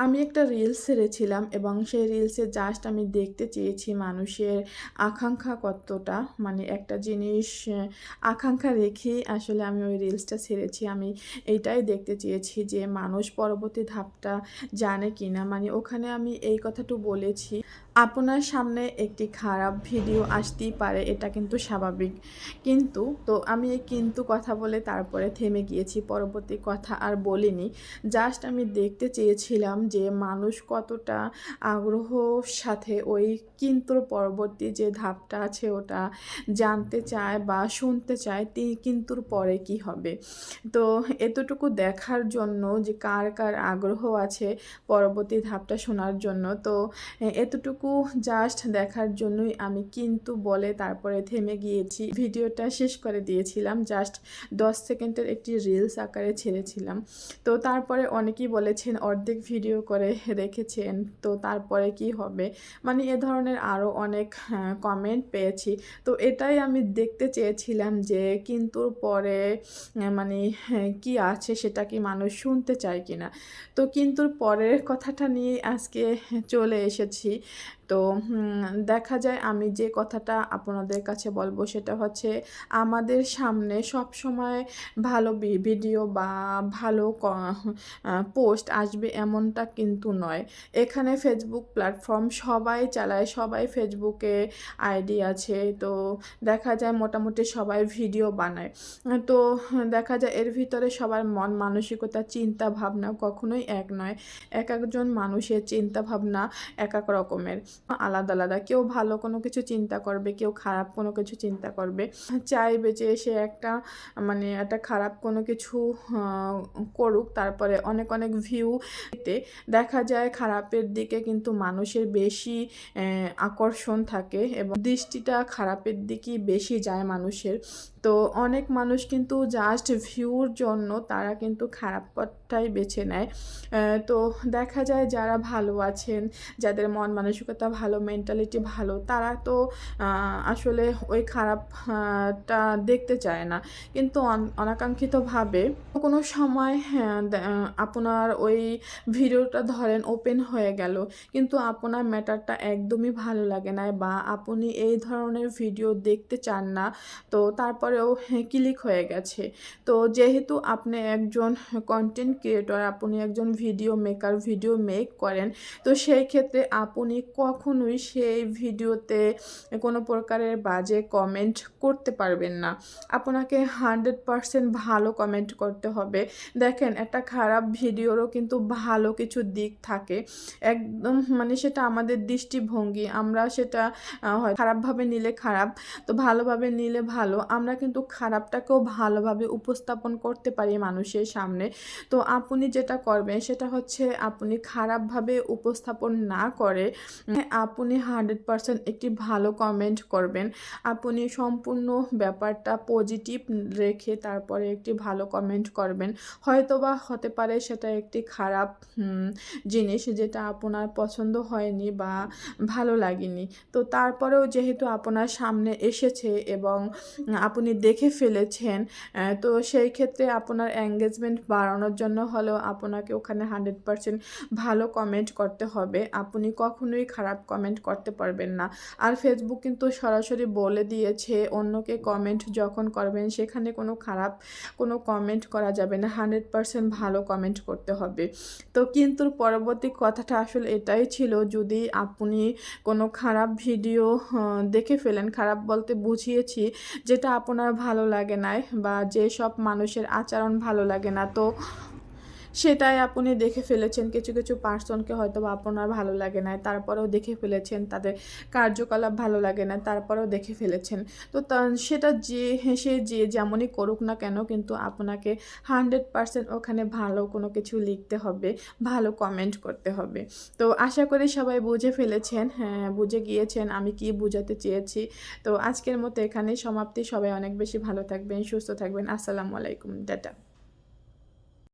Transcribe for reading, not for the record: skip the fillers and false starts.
আমি একটা রিলস ছেড়েছিলাম এবং সেই রিলসে জাস্ট আমি দেখতে চেয়েছি মানুষের আকাঙ্ক্ষা কতটা, মানে একটা জিনিস আকাঙ্ক্ষা রেখেই আসলে আমি ওই রিলসটা ছেড়েছি। আমি এইটাই দেখতে চেয়েছি যে মানুষ পরবর্তী ধাপটা জানে কিনা। মানে ওখানে আমি এই কথাটুকু বলেছি, আপনার সামনে একটি খারাপ ভিডিও আসতেই পারে, এটা কিন্তু স্বাভাবিক। কিন্তু তো আমি এই কিন্তু কথা বলে তারপরে থেমে গিয়েছি। পরবর্তী কথা আর বলিনি। জাস্ট আমি দেখতে চেয়েছিলাম যে মানুষ কতটা আগ্রহর সাথে ওই কিন্তুর পরবর্তী যে ধাপটা আছে ওটা জানতে চায় বা শুনতে চায়, কিন্তুর পরে কি হবে। তো এতটুকু দেখার জন্য যে কার কার আগ্রহ আছে পরবর্তী ধাপটা শোনার জন্য, তো এতটুকু জাস্ট দেখার জন্যই আমি কিন্তু বলে তারপরে থেমে গিয়েছি। ভিডিওটা শেষ করে দিয়েছিলাম, জাস্ট 10 সেকেন্ডের একটি রিলস আকারে ছেড়েছিলাম। তো তারপরে অনেকেই বলেছেন অর্ধেক ভিডিও করে রেখেছেন, তো তারপরে কি হবে, মানে এ ধরনের আরও অনেক কমেন্ট পেয়েছি। তো এটাই আমি দেখতে চেয়েছিলাম যে কিন্তু পরে মানে কি আছে সেটা কি মানুষ শুনতে চায় কিনা। তো কিন্তু পরের কথাটা নিয়ে আজকে চলে এসেছি। তো দেখা যায় আমি যে কথাটা আপনাদের কাছে বলবো সেটা হচ্ছে, আমাদের সামনে সবসময় ভালো ভিডিও বা ভালো পোস্ট আসবে এমনটা কিন্তু নয়। এখানে ফেসবুক প্ল্যাটফর্ম সবাই চালায়, সবাই ফেসবুকে আইডি আছে। তো দেখা যায় মোটামুটি সবাই ভিডিও বানায়। তো দেখা যায় এর ভিতরে সবার মন মানসিকতা চিন্তা ভাবনা কখনোই এক নয়। এক একজন মানুষের চিন্তা ভাবনা এক এক রকমের, আলাদা আলাদা। কেউ ভালো কোনো কিছু চিন্তা করবে, কেউ খারাপ কোনো কিছু চিন্তা করবে, চাইবে যে সে একটা মানে একটা খারাপ কোনো কিছু করুক, তারপরে অনেক অনেক ভিউ পেতে। দেখা যায় খারাপের দিকে কিন্তু মানুষের বেশি আকর্ষণ থাকে এবং দৃষ্টিটা খারাপের দিকেই বেশি যায় মানুষের। তো অনেক মানুষ কিন্তু জাস্ট ভিউর জন্য তারা কিন্তু খারাপ পথটাই বেছে নেয়। তো দেখা যায় যারা ভালো আছেন, যাদের মন মানসিকতা ভালো, মেন্টালিটি ভালো, তারা তো আসলে ওই খারাপটা দেখতে চায় না। কিন্তু অনাকাঙ্ক্ষিতভাবে কোনো সময় আপনার ওই ভিডিওটা ধরেন ওপেন হয়ে গেল, কিন্তু আপনার ম্যাটারটা একদমই ভালো লাগে না বা আপনি এই ধরনের ভিডিও দেখতে চান না, তো তারপরেও ক্লিক হয়ে গেছে। তো যেহেতু আপনি একজন কন্টেন্ট ক্রিয়েটর, আপনি একজন ভিডিও মেকার, ভিডিও মেক করেন, তো সেই ক্ষেত্রে আপনি কখনোই সেই ভিডিওতে কোনো প্রকারের বাজে কমেন্ট করতে পারবেন না। আপনাকে 100% ভালো কমেন্ট করতে হবে। দেখেন একটা খারাপ ভিডিওরও কিন্তু ভালো কিছু দিক থাকে। একদম মানে সেটা আমাদের দৃষ্টিভঙ্গি, আমরা সেটা হয় খারাপভাবে নিলে খারাপ, তো ভালোভাবে নিলে ভালো। আমরা কিন্তু খারাপটাকেও ভালোভাবে উপস্থাপন করতে পারি মানুষের সামনে। তো আপনি যেটা করবেন সেটা হচ্ছে, আপনি খারাপভাবে উপস্থাপন না করে আপনি 100% একটি ভালো কমেন্ট করবেন। আপনি সম্পূর্ণ ব্যাপারটা পজিটিভ রেখে তারপরে একটি ভালো কমেন্ট করবেন। হয়তোবা হতে পারে সেটা একটি খারাপ জিনিস যেটা আপনার পছন্দ হয়নি বা ভালো লাগেনি। তো তারপরেও যেহেতু আপনার সামনে এসেছে এবং আপনি দেখে ফেলেছেন, তো সেই ক্ষেত্রে আপনার এঙ্গেজমেন্ট বাড়ানোর জন্য হলেও আপনাকে ওখানে 100% ভালো কমেন্ট করতে হবে। আপনি কখনোই খারাপ কমেন্ট করতে পারবেন না। আর ফেসবুক কিন্তু সরাসরি বলে দিয়েছে, অন্যকে কমেন্ট যখন করবেন সেখানে কোনো খারাপ কোনো কমেন্ট করা যাবে না, 100% ভালো কমেন্ট করতে হবে। তো কিন্তু পরবর্তী কথাটা আসলে এটাই ছিল, যদি আপনি কোনো খারাপ ভিডিও দেখে ফেলেন, খারাপ বলতে বুঝিয়েছি যেটা আপনার ভালো লাগে নাই বা যেসব মানুষের আচরণ ভালো লাগে না, তো সেটাই আপনি দেখে ফেলেছেন। কিছু কিছু পার্সনকে হয়তো বা আপনার ভালো লাগে না, তারপরেও দেখে ফেলেছেন। তাদের কার্যকলাপ ভালো লাগে না, তারপরেও দেখে ফেলেছেন। তো সেটা সে যে যেমনই করুক না কেন, কিন্তু আপনাকে 100% ওখানে ভালো কোনো কিছু লিখতে হবে, ভালো কমেন্ট করতে হবে। তো আশা করি সবাই বুঝে ফেলেছেন, হ্যাঁ বুঝে গিয়েছেন আমি কি বোঝাতে চেয়েছি। তো আজকের মতো এখানেই সমাপ্তি। সবাই অনেক বেশি ভালো থাকবেন, সুস্থ থাকবেন। আসসালামু আলাইকুম, টাটা।